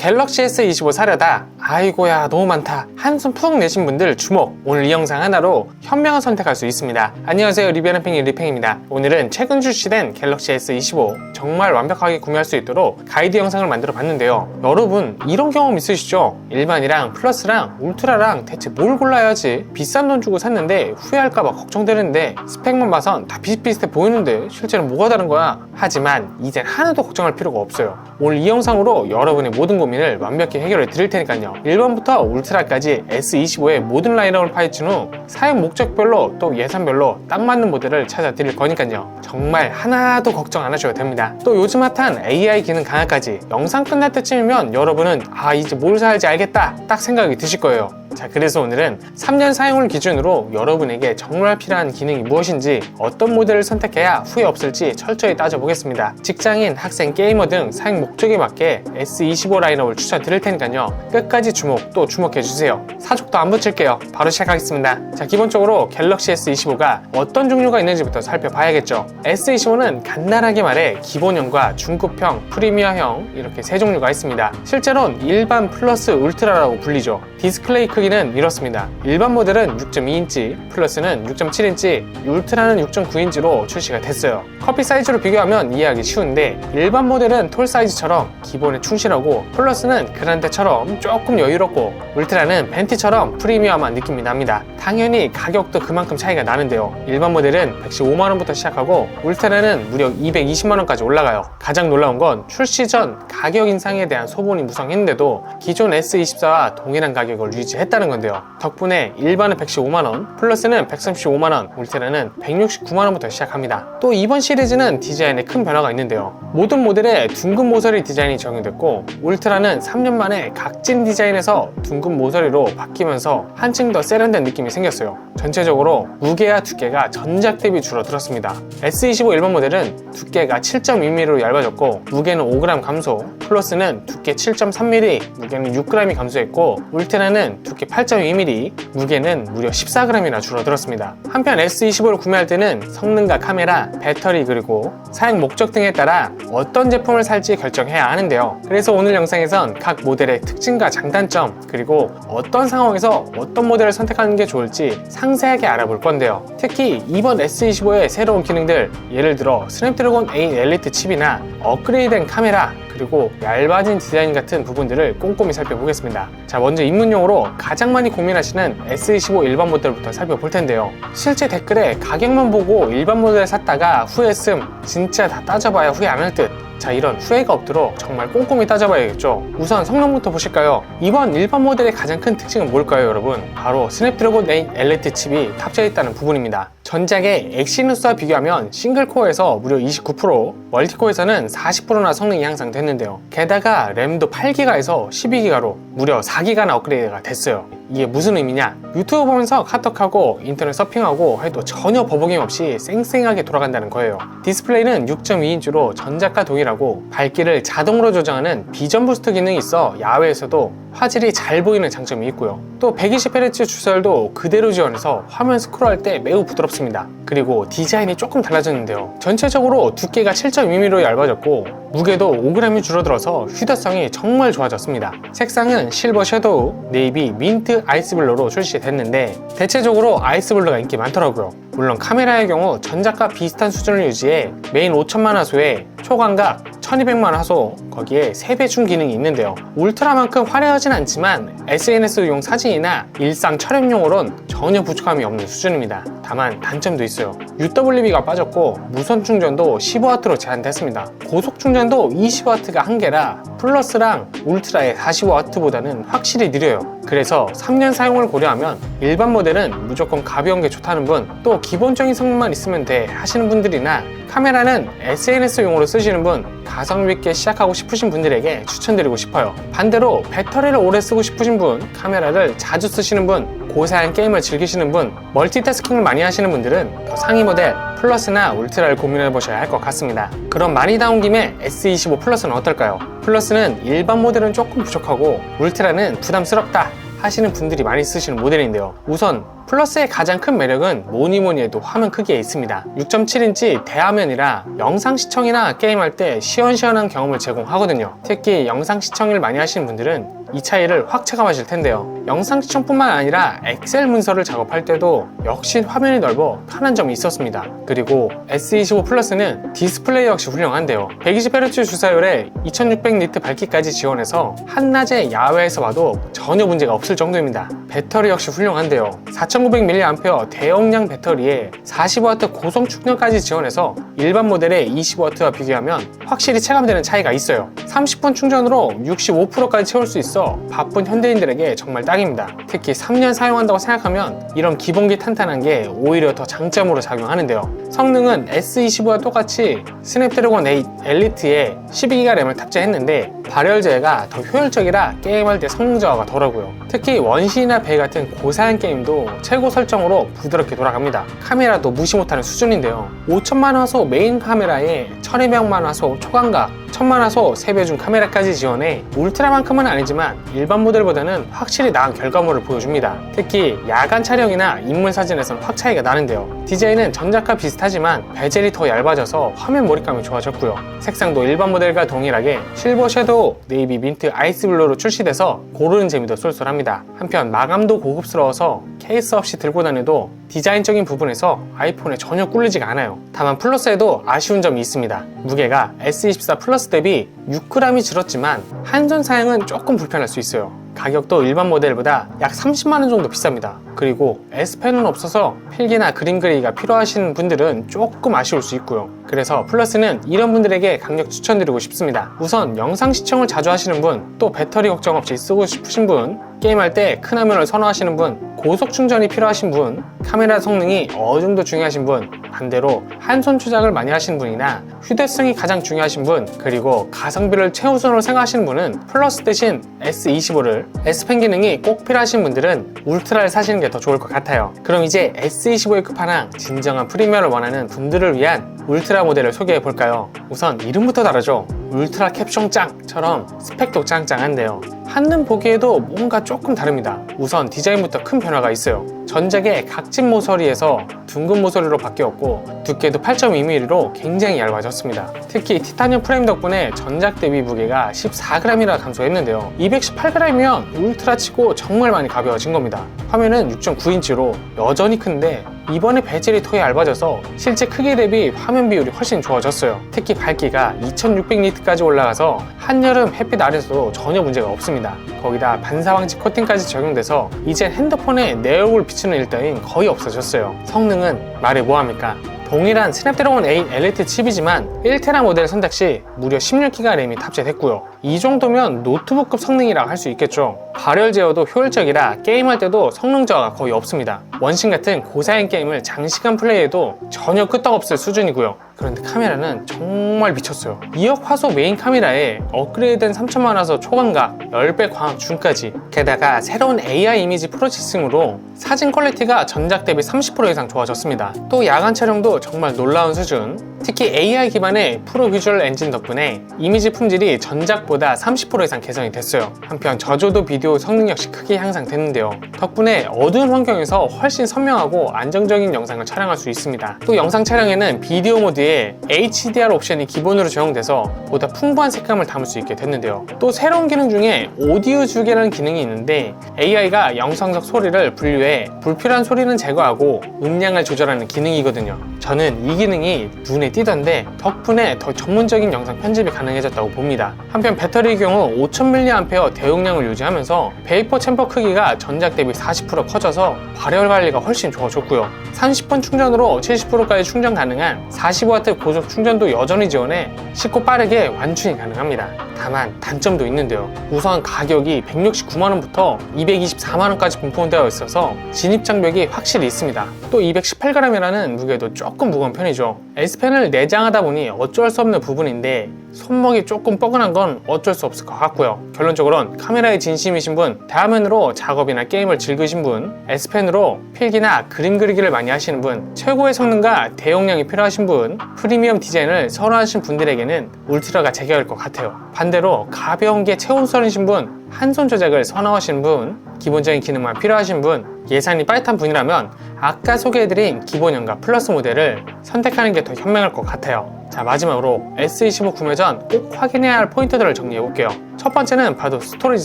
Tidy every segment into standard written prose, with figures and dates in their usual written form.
갤럭시 S25 사려다 아이고야 너무 많다 한숨 푹 내신 분들 주목. 오늘 이 영상 하나로 현명한 선택할 수 있습니다. 안녕하세요, 리뷰하는 팽이 리팽입니다. 오늘은 최근 출시된 갤럭시 S25 정말 완벽하게 구매할 수 있도록 가이드 영상을 만들어 봤는데요. 여러분 이런 경험 있으시죠? 일반이랑 플러스랑 울트라랑 대체 뭘 골라야지? 비싼 돈 주고 샀는데 후회할까봐 걱정되는데 스펙만 봐선 다 비슷비슷해 보이는데 실제로 뭐가 다른 거야? 하지만 이젠 하나도 걱정할 필요가 없어요. 오늘 이 영상으로 여러분의 모든 고민을 완벽히 해결해 드릴 테니까요. 1번부터 울트라까지 S25의 모든 라인업을 파헤친 후 사용 목적별로 또 예산별로 딱 맞는 모델을 찾아 드릴 거니까요. 정말 하나도 걱정 안 하셔도 됩니다. 또 요즘 핫한 AI 기능 강화까지 영상 끝날 때쯤이면 여러분은 이제 뭘 사야 할지 알겠다 딱 생각이 드실 거예요. 자, 그래서 오늘은 3년 사용을 기준으로 여러분에게 정말 필요한 기능이 무엇인지, 어떤 모델을 선택해야 후회 없을지 철저히 따져보겠습니다. 직장인, 학생, 게이머 등 사용 목적에 맞게 S25 라인업을 추천드릴 테니까요. 끝까지 주목, 또 주목해주세요. 사족도 안 붙일게요. 바로 시작하겠습니다. 자, 기본적으로 갤럭시 S25가 어떤 종류가 있는지부터 살펴봐야겠죠. S25는 간단하게 말해 기본형과 중급형, 프리미어형 이렇게 세 종류가 있습니다. 실제로는 일반, 플러스, 울트라라고 불리죠. 디스플레이 크기는 이렇습니다. 일반 모델은 6.2인치, 플러스는 6.7인치, 울트라는 6.9인치로 출시가 됐어요. 커피 사이즈로 비교하면 이해하기 쉬운데 일반 모델은 톨 사이즈처럼 기본에 충실하고, 플러스는 그란데처럼 조금 여유롭고, 울트라는 벤티처럼 프리미엄한 느낌이 납니다. 당연히 가격도 그만큼 차이가 나는데요. 일반 모델은 115만원부터 시작하고 울트라는 무려 220만원까지 올라가요. 가장 놀라운 건 출시 전 가격 인상에 대한 소문이 무성했는데도 기존 S24와 동일한 가격을 유지했다는 건데요. 덕분에 일반은 115만원, 플러스는 135만원, 울트라는 169만원부터 시작합니다. 또 이번 시리즈는 디자인에 큰 변화가 있는데요. 모든 모델에 둥근 모서리 디자인이 적용됐고, 울트라는 3년 만에 각진 디자인에서 둥근 모서리로 바뀌면서 한층 더 세련된 느낌이 생겼어요. 전체적으로 무게와 두께가 전작 대비 줄어들었습니다. S25 일반 모델은 두께가 7.2mm로 얇아졌고 무게는 5g 감소, 플러스는 두께 7.3mm, 무게는 6g이 감소했고, 울트라는 두께 8.2mm, 무게는 무려 14g이나 줄어들었습니다. 한편 S25를 구매할 때는 성능과 카메라, 배터리 그리고 사용 목적 등에 따라 어떤 제품을 살지 결정해야 하는데요. 그래서 오늘 영상에선 각 모델의 특징과 장단점, 그리고 어떤 상황에서 어떤 모델을 선택하는 게 좋을지 상세하게 알아볼 건데요. 특히 이번 S25의 새로운 기능들, 예를 들어 스냅드래곤 8 엘리트 칩이나 업그레이드된 카메라, 그리고 얇아진 디자인 같은 부분들을 꼼꼼히 살펴보겠습니다. 자, 먼저 입문용으로 가장 많이 고민하시는 S25 일반 모델부터 살펴볼 텐데요. 실제 댓글에 가격만 보고 일반 모델을 샀다가 후회했음, 진짜 다 따져봐야 후회 안 할 듯. 자, 이런 후회가 없도록 정말 꼼꼼히 따져봐야겠죠. 우선 성능부터 보실까요? 이번 일반 모델의 가장 큰 특징은 뭘까요, 여러분? 바로 스냅드래곤 8 엘리트 칩이 탑재해 있다는 부분입니다. 전작의 엑시누스와 비교하면 싱글코어에서 무려 29%, 멀티코어에서는 40%나 성능이 향상됐는데요. 게다가 램도 8기가에서 12기가로 무려 4기가나 업그레이드가 됐어요. 이게 무슨 의미냐? 유튜브 보면서 카톡하고 인터넷 서핑하고 해도 전혀 버벅임 없이 쌩쌩하게 돌아간다는 거예요. 디스플레이는 6.2인치로 전작과 동일하고 밝기를 자동으로 조정하는 비전 부스트 기능이 있어 야외에서도 화질이 잘 보이는 장점이 있고요. 또 120Hz 주사율도 그대로 지원해서 화면 스크롤할 때 매우 부드럽습니다. 그리고 디자인이 조금 달라졌는데요. 전체적으로 두께가 7.2mm로 얇아졌고 무게도 5g이 줄어들어서 휴대성이 정말 좋아졌습니다. 색상은 실버 섀도우, 네이비, 민트, 아이스블루로 출시됐는데 대체적으로 아이스블루가 인기 많더라고요. 물론 카메라의 경우 전작과 비슷한 수준을 유지해 메인 5000만 화소에 초광각 1200만 화소, 거기에 3배 줌 기능이 있는데요. 울트라만큼 화려하진 않지만 SNS용 사진이나 일상 촬영용으론 전혀 부족함이 없는 수준입니다. 다만 단점도 있어요. UWB가 빠졌고 무선 충전도 15W로 제한됐습니다. 고속 충전도 20W가 한계라 플러스랑 울트라의 45W보다는 확실히 느려요. 그래서 3년 사용을 고려하면 일반 모델은 무조건 가벼운 게 좋다는 분, 또 기본적인 성능만 있으면 돼 하시는 분들이나 카메라는 SNS용으로 쓰시는 분, 가성비 있게 시작하고 싶으신 분들에게 추천드리고 싶어요. 반대로 배터리를 오래 쓰고 싶으신 분, 카메라를 자주 쓰시는 분, 고사양 게임을 즐기시는 분, 멀티태스킹을 많이 하시는 분들은 더 상위 모델 플러스나 울트라를 고민해보셔야 할 것 같습니다. 그럼 많이 나온 김에 S25 플러스는 어떨까요? 플러스는 일반 모델은 조금 부족하고 울트라는 부담스럽다 하시는 분들이 많이 쓰시는 모델인데요. 우선 플러스의 가장 큰 매력은 뭐니뭐니 해도 화면 크기에 있습니다. 6.7인치 대화면이라 영상 시청이나 게임할 때 시원시원한 경험을 제공하거든요. 특히 영상 시청을 많이 하시는 분들은 이 차이를 확 체감하실 텐데요. 영상 시청뿐만 아니라 엑셀 문서를 작업할 때도 역시 화면이 넓어 편한 점이 있었습니다. 그리고 S25 플러스는 디스플레이 역시 훌륭한데요. 120Hz 주사율에 2600니트 밝기까지 지원해서 한낮에 야외에서 봐도 전혀 문제가 없을 정도입니다. 배터리 역시 훌륭한데요. 4900mAh 대용량 배터리에 40W 고속 충전까지 지원해서 일반 모델의 20W와 비교하면 확실히 체감되는 차이가 있어요. 30분 충전으로 65%까지 채울 수 있어 바쁜 현대인들에게 정말 딱입니다. 특히 3년 사용한다고 생각하면 이런 기본기 탄탄한 게 오히려 더 장점으로 작용하는데요. 성능은 S25와 똑같이 스냅드래곤 8 엘리트에 12GB 램을 탑재했는데 발열 제어가 더 효율적이라 게임할 때 성능 저하가 덜하고요. 특히 원시나 배 같은 고사양 게임도 최고 설정으로 부드럽게 돌아갑니다. 카메라도 무시 못하는 수준인데요. 5000만 화소 메인 카메라에 1200만 화소 초광각, 1000만 화소 세배중 카메라까지 지원해 울트라만큼은 아니지만 일반 모델보다는 확실히 나은 결과물을 보여줍니다. 특히 야간 촬영이나 인물 사진에선 확 차이가 나는데요. 디자인은 전작과 비슷하지만 베젤이 더 얇아져서 화면 몰입감이 좋아졌고요. 색상도 일반 모델과 동일하게 실버 섀도우, 네이비, 민트, 아이스 블루로 출시돼서 고르는 재미도 쏠쏠합니다. 한편 마감도 고급스러워서 케이스 없이 들고 다녀도 디자인적인 부분에서 아이폰에 전혀 꿀리지가 않아요. 다만 플러스에도 아쉬운 점이 있습니다. 무게가 S24 플러스 대비 6g이 줄었지만 한손 사용은 조금 불편할 수 있어요. 가격도 일반 모델보다 약 30만원 정도 비쌉니다. 그리고 S펜은 없어서 필기나 그림 그리기가 필요하신 분들은 조금 아쉬울 수 있고요. 그래서 플러스는 이런 분들에게 강력 추천드리고 싶습니다. 우선 영상 시청을 자주 하시는 분, 또 배터리 걱정 없이 쓰고 싶으신 분, 게임할 때 큰 화면을 선호하시는 분, 고속 충전이 필요하신 분, 카메라 성능이 어느 정도 중요하신 분, 반대로 한손 조작을 많이 하시는 분이나 휴대성이 가장 중요하신 분, 그리고 가성비를 최우선으로 생각하시는 분은 플러스 대신 S25를, S펜 기능이 꼭 필요하신 분들은 울트라를 사시는 게 더 좋을 것 같아요. 그럼 이제 S25의 끝판왕, 진정한 프리미어를 원하는 분들을 위한 울트라 모델을 소개해 볼까요? 우선 이름부터 다르죠? 울트라 캡숑 짱처럼 스펙도 짱짱한데요. 한눈 보기에도 뭔가 조금 다릅니다. 우선 디자인부터 큰 변화가 있어요. 전작의 각진 모서리에서 둥근 모서리로 바뀌었고 두께도 8.2mm로 굉장히 얇아졌습니다. 특히 티타늄 프레임 덕분에 전작 대비 무게가 14g이나 감소했는데요. 218g이면 울트라 치고 정말 많이 가벼워진 겁니다. 화면은 6.9인치로 여전히 큰데 이번에 베젤이 더 얇아져서 실제 크기 대비 화면 비율이 훨씬 좋아졌어요. 특히 밝기가 2600니트까지 올라가서 한여름 햇빛 아래서도 전혀 문제가 없습니다. 거기다 반사방지 코팅까지 적용돼서 이젠 핸드폰에 내 얼굴 비추는 일 따윈 거의 없어졌어요. 성능은 말해 뭐합니까? 동일한 스냅드래곤 8 엘리트 칩이지만 1테라 모델 선택 시 무려 16기가 램이 탑재됐고요. 이 정도면 노트북급 성능이라고 할 수 있겠죠. 발열 제어도 효율적이라 게임할 때도 성능 저하가 거의 없습니다. 원신 같은 고사양 게임을 장시간 플레이해도 전혀 끄떡없을 수준이고요. 그런데 카메라는 정말 미쳤어요. 2억 화소 메인 카메라에 업그레이드된 3000만 화소 초광각, 10배 광학 줌까지, 게다가 새로운 AI 이미지 프로세싱으로 사진 퀄리티가 전작 대비 30% 이상 좋아졌습니다. 또 야간 촬영도 정말 놀라운 수준. 특히 AI 기반의 프로 비주얼 엔진 덕분에 이미지 품질이 전작보다 30% 이상 개선이 됐어요. 한편 저조도 비디오 성능 역시 크게 향상됐는데요. 덕분에 어두운 환경에서 훨씬 선명하고 안정적인 영상을 촬영할 수 있습니다. 또 영상 촬영에는 비디오 모드에 HDR 옵션이 기본으로 적용돼서 보다 풍부한 색감을 담을 수 있게 됐는데요. 또 새로운 기능 중에 오디오 주기라는 기능이 있는데 AI가 영상적 소리를 분류해 불필요한 소리는 제거하고 음량을 조절하는 기능이거든요. 저는 이 기능이 눈에 띄던데 덕분에 더 전문적인 영상 편집이 가능해졌다고 봅니다. 한편 배터리의 경우 5000mAh 대용량을 유지하면서 베이퍼 챔버 크기가 전작 대비 40% 커져서 발열 관리가 훨씬 좋아졌고요. 30분 충전으로 70%까지 충전 가능한 40W 고속 충전도 여전히 지원해 쉽고 빠르게 완충이 가능합니다. 다만 단점도 있는데요. 우선 가격이 169만원부터 224만원까지 분포되어 있어서 진입 장벽이 확실히 있습니다. 또 218g이라는 무게도 조금 무거운 편이죠. S펜을 내장하다 보니 어쩔 수 없는 부분인데 손목이 조금 뻐근한 건 어쩔 수 없을 것 같고요. 결론적으로는 카메라에 진심이신 분, 대화면으로 작업이나 게임을 즐기신 분, S펜으로 필기나 그림 그리기를 많이 하시는 분, 최고의 성능과 대용량이 필요하신 분, 프리미엄 디자인을 선호하시는 분들에게는 울트라가 제격일 것 같아요. 반대로 가벼운 게 최우선이신 분, 한 손 조작을 선호하시는 분, 기본적인 기능만 필요하신 분, 예산이 빠듯한 분이라면 아까 소개해드린 기본형과 플러스 모델을 선택하는 게 더 현명할 것 같아요. 자, 마지막으로 S25 구매 전 꼭 확인해야 할 포인트들을 정리해 볼게요. 첫 번째는 바로 스토리지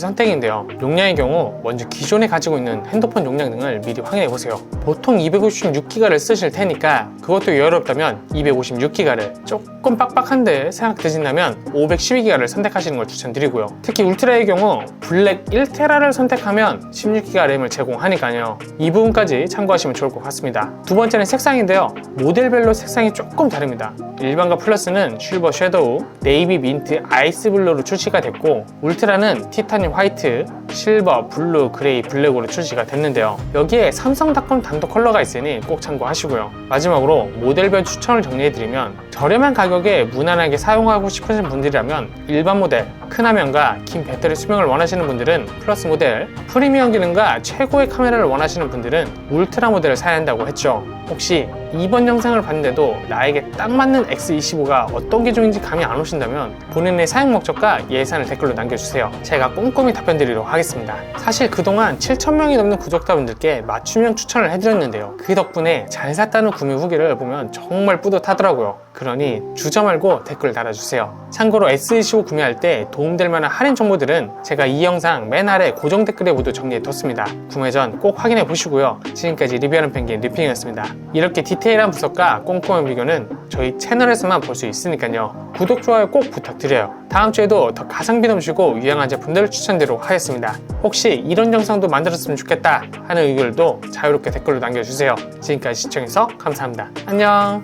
선택인데요. 용량의 경우 먼저 기존에 가지고 있는 핸드폰 용량 등을 미리 확인해 보세요. 보통 256기가를 쓰실 테니까 그것도 여유롭다면 256기가를, 조금 빡빡한데 생각되신다면 512기가를 선택하시는 걸 추천드리고요. 특히 울트라의 경우 블랙 1테라를 선택하면 16기가 램을 제공하니까요. 이 부분까지 참고하시면 좋을 것 같습니다. 두 번째는 색상인데요. 모델별로 색상이 조금 다릅니다. 일반과 플러스는 실버 섀도우, 네이비 민트, 아이스 블루로 출시가 됐고, 울트라는 티타늄 화이트, 실버, 블루, 그레이, 블랙으로 출시가 됐는데요. 여기에 삼성닷컴 단독 컬러가 있으니 꼭 참고하시고요. 마지막으로 모델별 추천을 정리해드리면, 저렴한 가격에 무난하게 사용하고 싶으신 분들이라면 일반 모델, 큰 화면과 긴 배터리 수명을 원하시는 분들은 플러스 모델, 프리미엄 기능과 최고의 카메라를 원하시는 분들은 울트라 모델을 사야 한다고 했죠. 혹시 이번 영상을 봤는데도 나에게 딱 맞는 X25가 어떤 기종인지 감이 안 오신다면 본인의 사용 목적과 예산을 댓글로 남겨주세요. 제가 꼼꼼히 답변 드리도록 하겠습니다. 사실 그동안 7,000명이 넘는 구독자분들께 맞춤형 추천을 해드렸는데요. 그 덕분에 잘 샀다는 구매 후기를 보면 정말 뿌듯하더라고요. 그러니 주저 말고 댓글 달아주세요. 참고로 S25 구매할 때 도움될 만한 할인 정보들은 제가 이 영상 맨 아래 고정 댓글에 모두 정리해뒀습니다. 구매 전 꼭 확인해 보시고요. 지금까지 리뷰하는 펭귄 리핑이었습니다. 이렇게 디테일한 분석과 꼼꼼한 비교는 저희 채널에서만 볼 수 있으니까요. 구독, 좋아요 꼭 부탁드려요. 다음 주에도 더 가성비 넘치고 유용한 제품들을 추천드리도록 하겠습니다. 혹시 이런 영상도 만들었으면 좋겠다 하는 의견도 자유롭게 댓글로 남겨주세요. 지금까지 시청해서 감사합니다. 안녕.